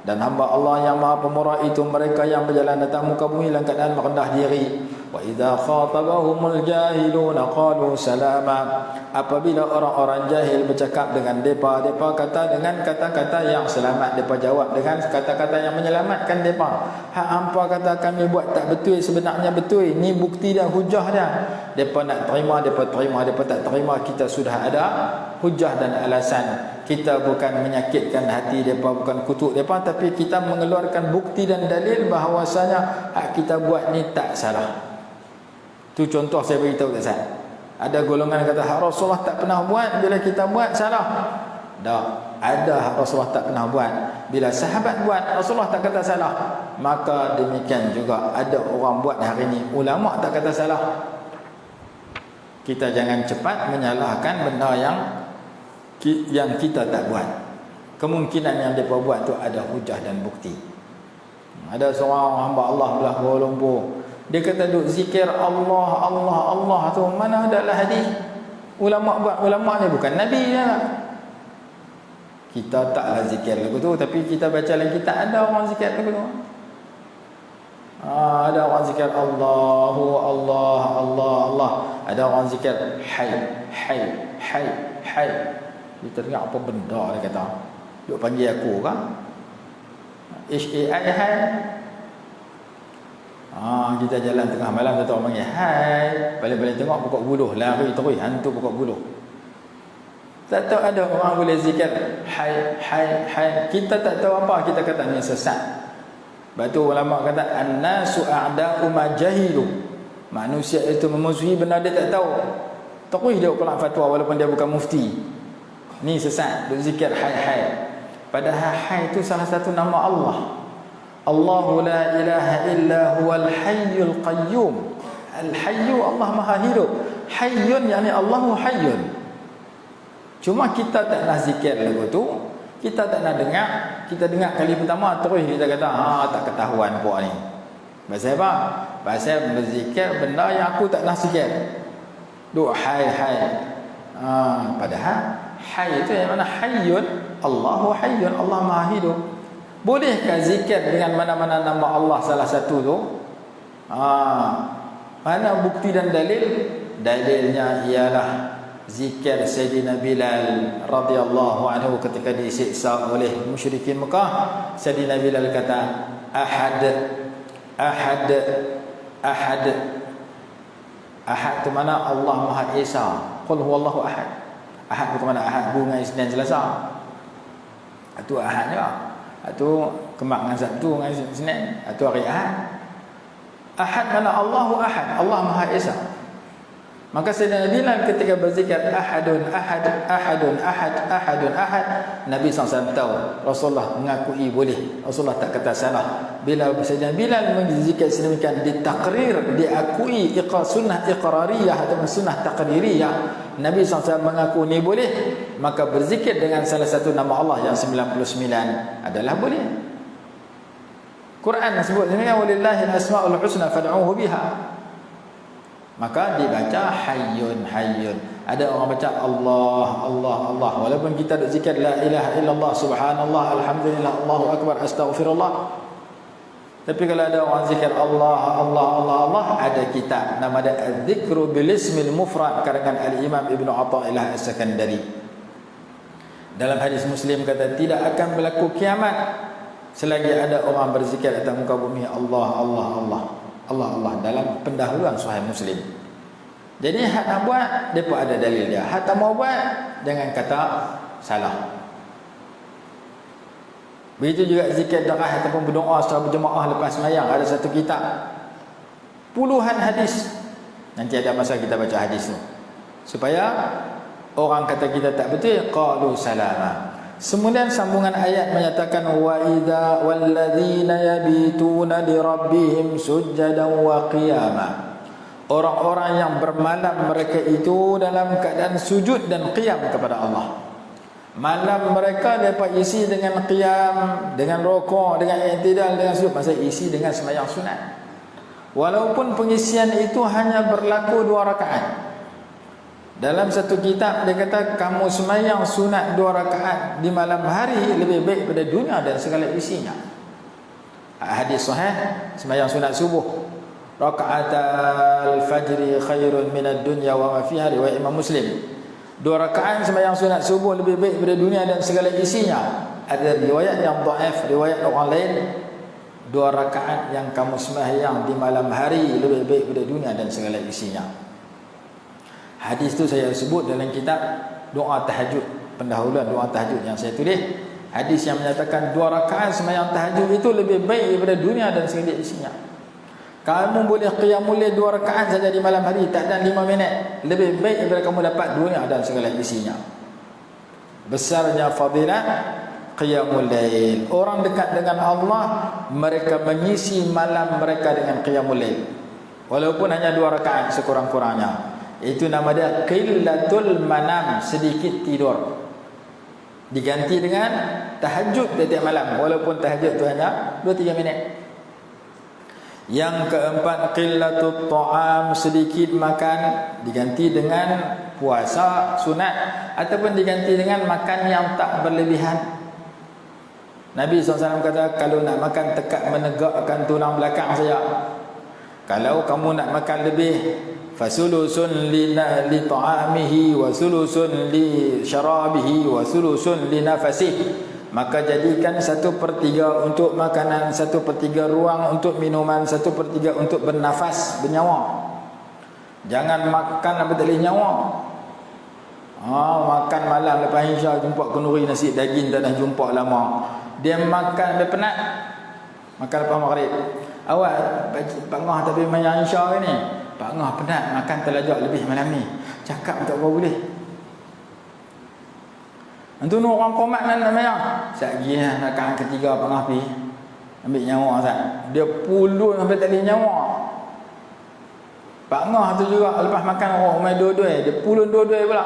Dan hamba Allah yang Maha Pemurah itu mereka yang berjalan datang muka bumi dalam keadaan merendah diri. Wa idza khatabahumul jahiluna qalu salama. Apabila orang-orang jahil bercakap dengan depa kata dengan kata-kata yang selamat, depa jawab dengan kata-kata yang menyelamatkan depa. Hak hampa kata kami buat tak betul, sebenarnya betul. Ni bukti dan hujah dah. Depa nak terima, depa terima, depa tak terima, kita sudah ada hujah dan alasan. Kita bukan menyakitkan hati depa, bukan kutuk depa, tapi kita mengeluarkan bukti dan dalil bahawasanya hak kita buat ni tak salah. Tu contoh saya beritahu tak Ustaz. Ada golongan kata hak Rasulullah tak pernah buat, bila kita buat salah. Tak, ada hak Rasulullah tak pernah buat, bila sahabat buat Rasulullah tak kata salah. Maka demikian juga ada orang buat hari ni, ulama tak kata salah. Kita jangan cepat menyalahkan benda yang kita tak buat. Kemungkinan yang mereka buat tu ada hujah dan bukti. Ada seorang hamba Allah belah Kuala Lumpur, dia kata duk zikir Allah Allah Allah tu, mana ada lah hadis. Ulama buat, ulama ni bukan Nabi dia lah. Kita taklah zikir lagu tu, tapi kita baca dalam kitab ada orang zikir lagu tu. Ada orang zikir Allahu Allah Allah Allah. Ada orang zikir Hayy Hayy Hayy Hayy. Dia teringat apa benda dia kata. Duk panggil aku kan? H-A-I hai. Kita jalan tengah malam, kita orang panggil hai. Paling-paling tengok pokok buluh, lari terus hantu pokok buluh. Tak tahu ada orang boleh zikir hai hai hai. Kita tak tahu apa, kita kata ni sesat. Sebab tu ulama kata an-nasu a'da'u ma jahilu. Manusia itu memusuhi benda dia tak tahu. Terus dia keluar fatwa walaupun dia bukan mufti. Ni sesat, duk zikir hai hai. Padahal hai itu salah satu nama Allah. Allahu la ilaha illa huwal hayyul qayyum. Al-hayyu, Allah maha hidup. Hayyun yani Allahu hayyun. Cuma kita tak nak zikir lagu tu, kita tak nak dengar. Kita dengar kali pertama terus kita kata tak ketahuan puak ni. Pasal apa? Pasal berzikir benda yang aku tak nak zikir. Duk hai hai. Padahal hai itu yang mana hayyun, Allahu hayyun, Allah maha hidup. Bolehkah zikir dengan mana-mana nama Allah salah satu tu? Mana bukti dan dalil? Dalilnya ialah zikir Sayyidina Bilal radhiyallahu anhu ketika disiksa oleh musyrikin Mekah. Sayyidina Bilal kata ahad ahad ahad. Ahad tu mana? Allah Maha Esa. Qul huwallahu ahad. Ahad tu mana? Ahad bunga Isnin Selasa. Itu ahad juga. Itu kemak dengan Sabtu dengan Isnin. Itu hari Ahad. Ahad mana? Allahu ahad. Allah Maha Esa. Maka Sayyidina Bilal ketika berzikir ahadun ahad ahadun ahad ahadun ahad, Nabi SAW tahu Rasulullah mengakui boleh. Rasulullah tak kata salah. Bila Sayyidina Bilal berzikir sedemikian, ditakrir, diakui sunnah iqrariyah atau sunnah taqririyah, Nabi SAW mengaku ni boleh, maka berzikir dengan salah satu nama Allah yang 99 adalah boleh. Quran sebut demikian, walillahi al-asmaul husna fad'uhu biha. Maka dibaca hayyun hayyun. Ada orang baca Allah Allah Allah, walaupun kita ada zikir la ilaha illallah subhanallah alhamdulillah Allahu akbar astaghfirullah. Tapi kalau ada orang zikir Allah Allah Allah Allah, ada kitab nama dia Az-Zikru bil Ismil Mufrad karangan Al-Imam Ibnu Athaillah As-Sakandari. Dalam hadis Muslim kata tidak akan berlaku kiamat selagi ada orang berzikir atas muka bumi Allah Allah Allah Allah Allah dalam pendahuluan Sahih Muslim. Jadi hak nak buat, mereka ada dalil dia. Hak tak mau buat, jangan kata salah. Begitu juga zikir darah ataupun berdoa secara berjemaah lepas sembahyang. Ada satu kitab, puluhan hadis. Nanti ada masa kita baca hadis tu, supaya orang kata kita tak betul, qalu salama. Kemudian sambungan ayat menyatakan wa idza walladzina yabituna li rabbihim sujadan wa qiyama. Orang-orang yang bermalam mereka itu dalam keadaan sujud dan qiyam kepada Allah. Malam mereka dapat isi dengan qiyam, dengan rukuk, dengan i'tidal, dengan sujud. Masa isi dengan sembahyang sunat. Walaupun pengisian itu hanya berlaku 2 rakaat. Dalam satu kitab dia kata kamu sembahyang sunat 2 rakaat di malam hari lebih baik pada dunia dan segala isinya. Hadis sahih sembahyang sunat subuh, rakaatul fajri khairun minad dunya wa ma fiha, riwayat Imam Muslim. 2 rakaat sembahyang sunat subuh lebih baik pada dunia dan segala isinya. Ada riwayat yang dhaif, riwayat orang lain 2 rakaat yang kamu sembahyang di malam hari lebih baik pada dunia dan segala isinya. Hadis tu saya sebut dalam kitab doa tahajud, pendahuluan doa tahajud yang saya tulis. Hadis yang menyatakan 2 rakaat sembahyang tahajud itu lebih baik daripada dunia dan segala isinya. Kamu boleh qiyamul lail 2 rakaat saja di malam hari, tak ada 5 minit, lebih baik daripada kamu dapat dunia dan segala isinya. Besarnya fadilat qiyamul lail. Orang dekat dengan Allah, mereka mengisi malam mereka dengan qiyamul lail, walaupun hanya 2 rakaat sekurang-kurangnya. Itu nama dia qillatul manam, sedikit tidur. Diganti dengan tahajud setiap malam, walaupun tahajud itu hanya 2-3 minit. Yang keempat, qillatut ta'am, sedikit makan, diganti dengan puasa sunat ataupun diganti dengan makan yang tak berlebihan. Nabi SAW kata, kalau nak makan tekak menegakkan tulang belakang saya. Kalau kamu nak makan lebih, fasulusun li ta'amihi wa sulusun li syarabihi wa sulusun li nafasihi. Maka jadikan 1/3 untuk makanan, 1/3 ruang untuk minuman, 1/3 untuk bernafas, bernyawa. Jangan makan apa tak boleh nyawa. Makan malam lepas isya jumpa kenduri nasi daging tak dah jumpa lama. Dia makan dia penat. Makan lepas maghrib. Awak Pak Ngah tapi main isya ni. Pak Ngah penat makan terlajak lebih malam ni. Cakap tak boleh. Antu orang komat nak mayang. Satgi rakaat ketiga Pak Ngah pi. Ambil nyawa sat. Dia pulun sampai tak boleh nyawa. Pak Ngah tu juga lepas makan orang main dua-dua, dia pulun dua-dua pula.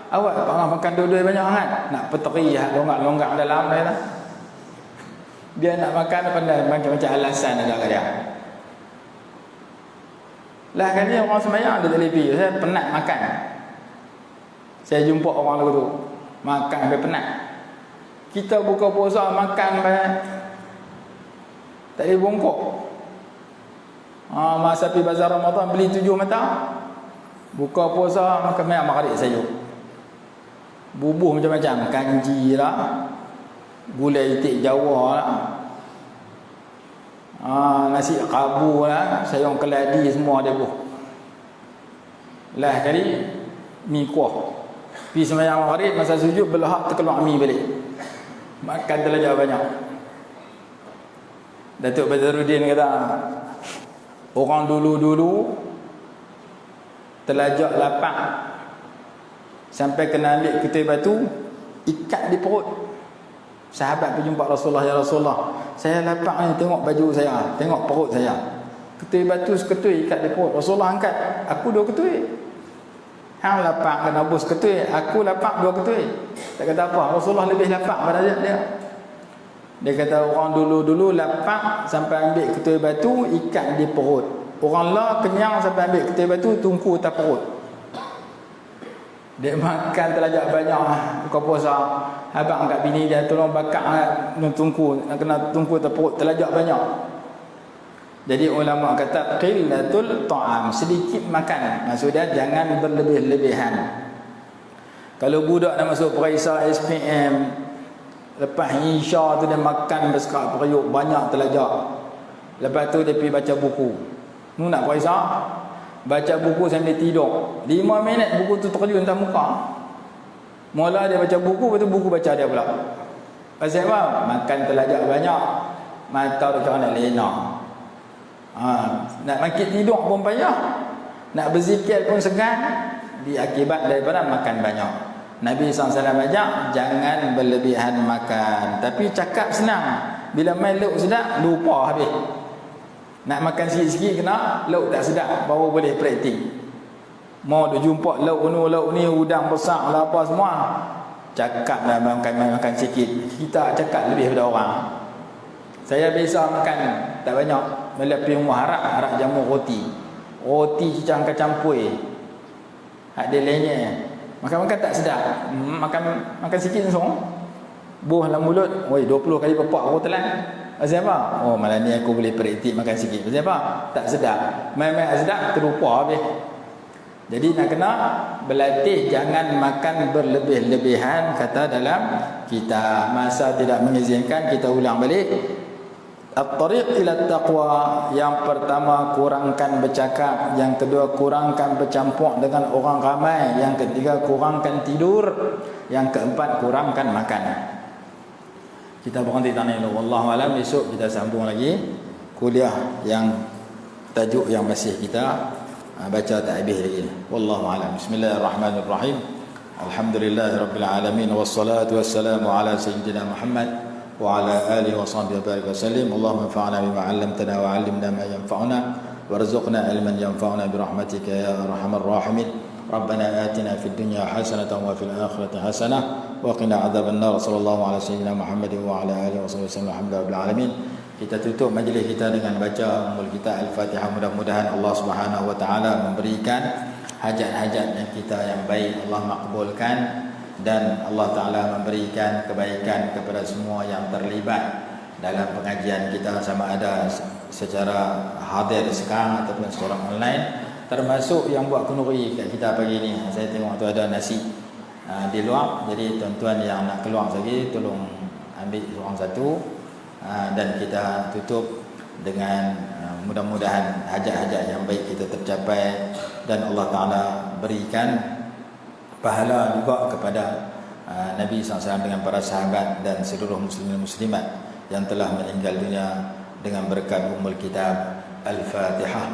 Awak Pak Ngah makan dua-dua banyak sangat. Nak peteri longgak-longgak dalam dia lah. Dia nak makan pandai macam alasan ada kat dia. Lah kali orang sembahyang ada telepi, saya penat makan. Saya jumpa orang lagu tu makan sampai penat. Kita buka puasa makan sampai tak boleh bongkok. Masa pergi bazar Ramadan beli 7 mata. Buka puasa makan banyak maghrib sayur. Bubuh macam-macam, kanji lah, gulai itik Jawa lah, nasi kabu lah, sayur keladi semua dia buh. Lah kali mi kuah. Pergi sembahyang maghrib masa sujud belahak terkeluar mi balik. Makan terlajak banyak. Datuk Badruddin kata, orang dulu-dulu terlajak lapang sampai kena ambil ketui batu ikat di perut. Sahabat pergi jumpa Rasulullah, ya Rasulullah, saya lapang ni, tengok baju saya, tengok perut saya. Ketui batu seketui ikat di perut. Rasulullah angkat, aku 2 ketui. Hang lapang kena bus ketui, aku lapang 2 ketui. Tak kata apa, Rasulullah lebih lapang pada dia. Dia kata orang dulu-dulu lapang sampai ambil ketui batu ikat di perut. Orang lah kenyang sampai ambil ketui batu tungku atas perut. Dia makan terlajak banyak buka puasa. Abang kat bini dia tolong bakar tungku, kena tungku atas perut terlajak banyak. Jadi ulama kata qillatul ta'am, sedikit makan. Maksudnya jangan berlebih-lebihan. Kalau budak nak masuk periksa SPM, lepas isya tu dia makan bersekat periuk banyak terlajak. Lepas tu dia pergi baca buku. Nu nak periksa, baca buku sambil tidur. 5 minit buku tu terjun atas muka. Mula dia baca buku, lepas tu buku baca dia pula. Pasal apa? Makan terlajak banyak, mata dia macam nak lena. Nak makin tidur pun payah, nak berzikir pun segan, diakibat daripada makan banyak. Nabi SAW ajak jangan berlebihan makan. Tapi cakap senang, bila main lauk sedap lupa habis. Nak makan sikit-sikit kena lauk tak sedap baru boleh praktik. Mau dia jumpa lauk ni udang besar lah apa semua, cakap dah makan sikit. Kita cakap lebih daripada orang. Saya biasa makan tak banyak, bila pergi rumah harap jamu roti cicang kacang puai, ada lenyek, makan tak sedap. Makan sikit langsung buah dalam mulut, 20 kali pepak baru telan. Pasal apa? Oh, malam ni aku boleh praktik makan sikit. Pasal apa? Tak sedap. Main-main sedap terlupa habis. Jadi nak kena berlatih jangan makan berlebih-lebihan, kata dalam kitab. Masa tidak mengizinkan, kita ulang balik. At-tariq ila taqwa, yang pertama kurangkan bercakap, yang kedua kurangkan bercampur dengan orang ramai, yang ketiga kurangkan tidur, yang keempat kurangkan makan. Kita berhenti tanya dulu. Wallahu alam. Besok kita sambung lagi kuliah yang tajuk yang masih kita baca tak habis lagi. Wallahu alam. Bismillahirrahmanirrahim. Alhamdulillahirabbil alamin, wassalatu wassalamu ala sayyidina Muhammad wa ala alihi wa sahbihi wa barik wasallim. Allahumma anfa'na bima 'allamtana wa 'allimna ma yanfa'una warzuqna ilman yanfa'una bi rahmatika ya arhamar rahimin. Rabbana atina fid dunya hasanatan wa fil akhirati hasanah wa qina adzaban nar. Sallallahu ala sayyidina Muhammadin wa ala alihi wa sahbihi wasallam. Alhamdulillahil alamin. Kita tutup majlis kita dengan baca ummul kita Al-Fatihah. Mudah-mudahan Allah Subhanahu wa taala memberikan hajat-hajat yang kita yang baik Allah makbulkan, dan Allah taala memberikan kebaikan kepada semua yang terlibat dalam pengajian kita, sama ada secara hadir sekarang ataupun secara online, termasuk yang buat kenduri kat kita pagi ni. Saya tengok tu ada nasi di luar. Jadi tuan-tuan yang nak keluar lagi tolong ambil seorang satu. Dan kita tutup dengan mudah-mudahan hajat-hajat yang baik kita tercapai, dan Allah Ta'ala berikan pahala juga kepada Nabi SAW dengan para sahabat dan seluruh muslimin muslimat yang telah meninggal dunia dengan berkat ummul kitab Al-Fatihah.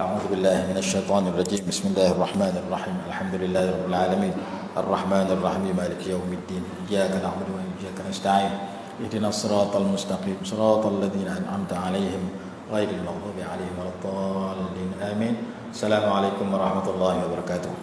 A'udzu billahi minasyaitonir rajim. Bismillahirrahmanirrahim. Alhamdulillahirabbil alamin. Arrahmanir rahim. Maliki yaumiddin. Iyyaka na'budu wa iyyaka nasta'in. اهدنا الصراط المستقيم صراط الذين أنعمت عليهم غير المغضوب عليهم ولا الضالين آمين. السلام عليكم ورحمة الله وبركاته.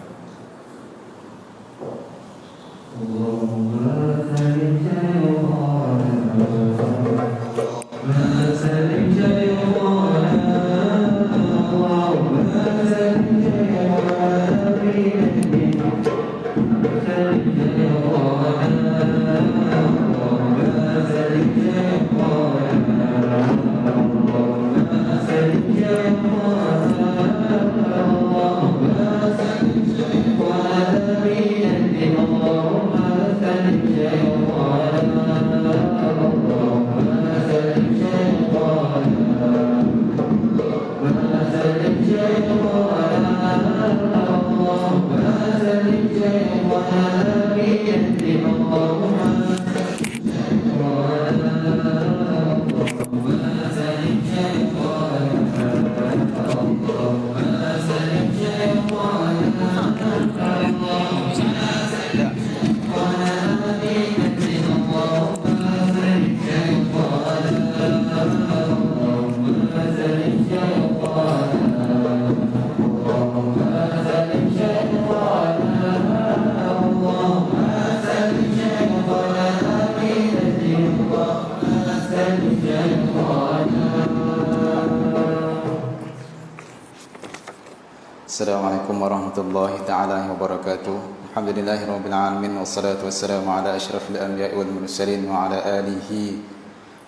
Assalamualaikum warahmatullahi ta'ala wabarakatuh. Alhamdulillahirabbil alamin, wassalatu wassalamu ala asyrafil anbiya'i wal mursalin wa ala alihi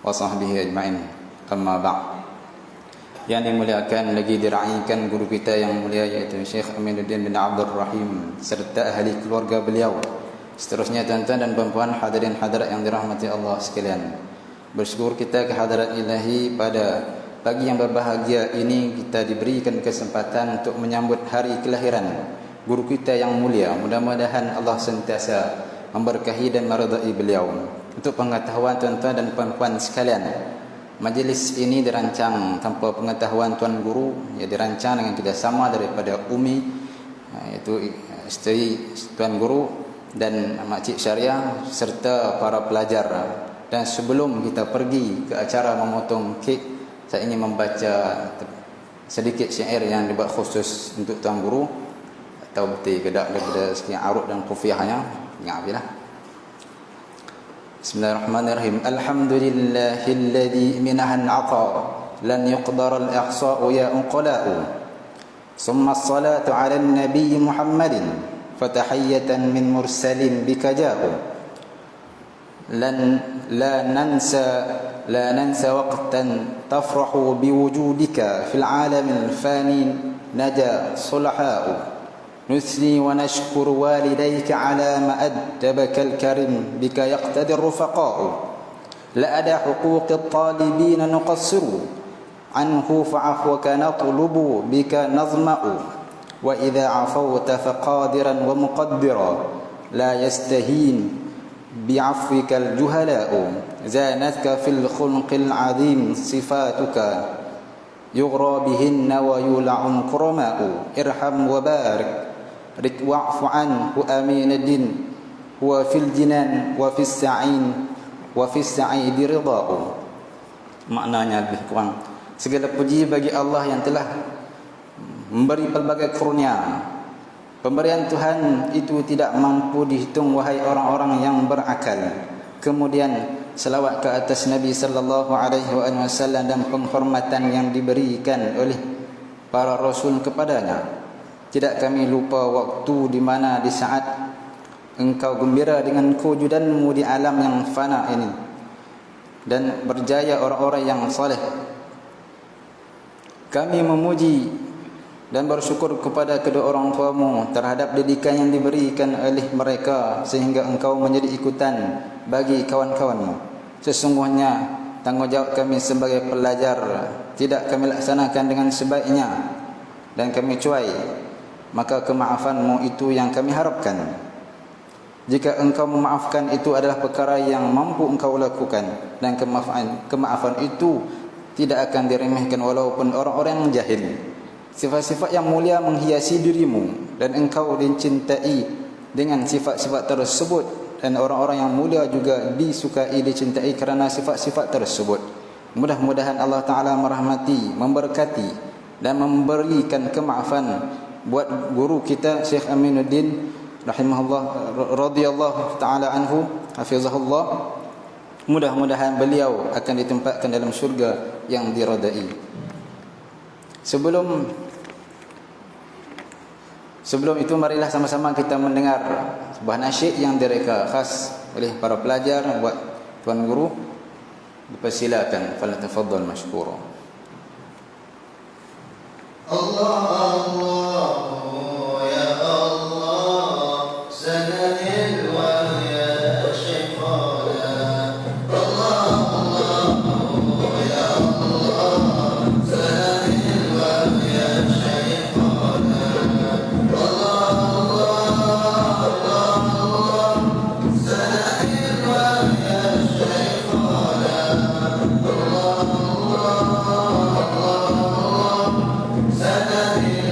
wa sahbihi ajma'in. Amma ba'd. Yang dimuliakan lagi diraikan guru kita yang mulia, yaitu Syekh Aminuddin bin Abdul Rahim serta ahli keluarga beliau. Seterusnya tuan-tuan dan puan-puan, hadirin hadirat yang dirahmati Allah sekalian. Bersyukur kita ke hadirat ilahi pada pagi yang berbahagia ini kita diberikan kesempatan untuk menyambut hari kelahiran guru kita yang mulia. Mudah-mudahan Allah sentiasa memberkahi dan meridai beliau. Untuk pengetahuan tuan-tuan dan puan-puan sekalian, majlis ini dirancang tanpa pengetahuan tuan guru, ia dirancang dengan kerjasama daripada Umi, iaitu isteri tuan guru dan Makcik Syariah serta para pelajar. Dan sebelum kita pergi ke acara memotong kek, saya ingin membaca sedikit syair yang dibuat khusus untuk tuan guru atau betul kedak daripada sekian arut dan kufiahnya. Ingat apalah. Bismillahirrahmanirrahim. Alhamdulillahilladzi minahan 'ata lan yuqdar al-ihsa'u ya unqala'u. Summa as-salatu 'ala an-nabiy Muhammadin fatahiyatan min mursalin bika ja'u. La nansa waqtan tafrahu biwujudika fil 'alamil fani naja sulaha'u. نثني ونشكر والديك على ما أدبك الكريم بك يقتدي الرفقاء لأدى حقوق الطالبين نقصر عنه فعفوك نطلب بك نظمأ وإذا عفوت فقادرا ومقدرا لا يستهين بعفوك الجهلاء زانتك في الخلق العظيم صفاتك يغرى بهن ويلعن كرماء ارحم وبارك واعف عنه أمين الدين هو في الجنان وفي السعيد رضاء. Maknanya lebih kurang, segala puji bagi Allah yang telah memberi pelbagai karunia. Pemberian Tuhan itu tidak mampu dihitung wahai orang-orang yang berakal. Kemudian selawat ke atas Nabi sallallahu alaihi wasallam dan penghormatan yang diberikan oleh para rasul kepadanya. Tidak kami lupa waktu di mana di saat engkau gembira dengan kewujudanmu di alam yang fana ini dan berjaya orang-orang yang saleh. Kami memuji dan bersyukur kepada kedua orang tuamu terhadap didikan yang diberikan oleh mereka sehingga engkau menjadi ikutan bagi kawan-kawanmu. Sesungguhnya tanggungjawab kami sebagai pelajar tidak kami laksanakan dengan sebaiknya dan kami cuai, maka kemaafanmu itu yang kami harapkan. Jika engkau memaafkan itu adalah perkara yang mampu engkau lakukan, dan kemaafan itu tidak akan diremehkan walaupun orang-orang yang jahil. Sifat-sifat yang mulia menghiasi dirimu dan engkau dicintai dengan sifat-sifat tersebut, dan orang-orang yang mulia juga disukai dicintai kerana sifat-sifat tersebut. Mudah-mudahan Allah Ta'ala merahmati, memberkati dan memberikan kemaafan buat guru kita Syekh Aminuddin rahimahullah radhiyallahu taala anhu hafizahullah. Mudah-mudahan beliau akan ditempatkan dalam syurga yang diridai. Sebelum itu marilah sama-sama kita mendengar sebuah nasyid yang direka khas oleh para pelajar buat tuan guru. Dipersilakan, falyatafaddal mashkura. Allah Allah ya Allah sanadil wa ya shaykhana. Allah Allah ya Allah sanadil wa ya shaykhana. Allah Allah sanadil wa ya shaykhana. Allah Allah sanadil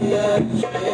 Yeah.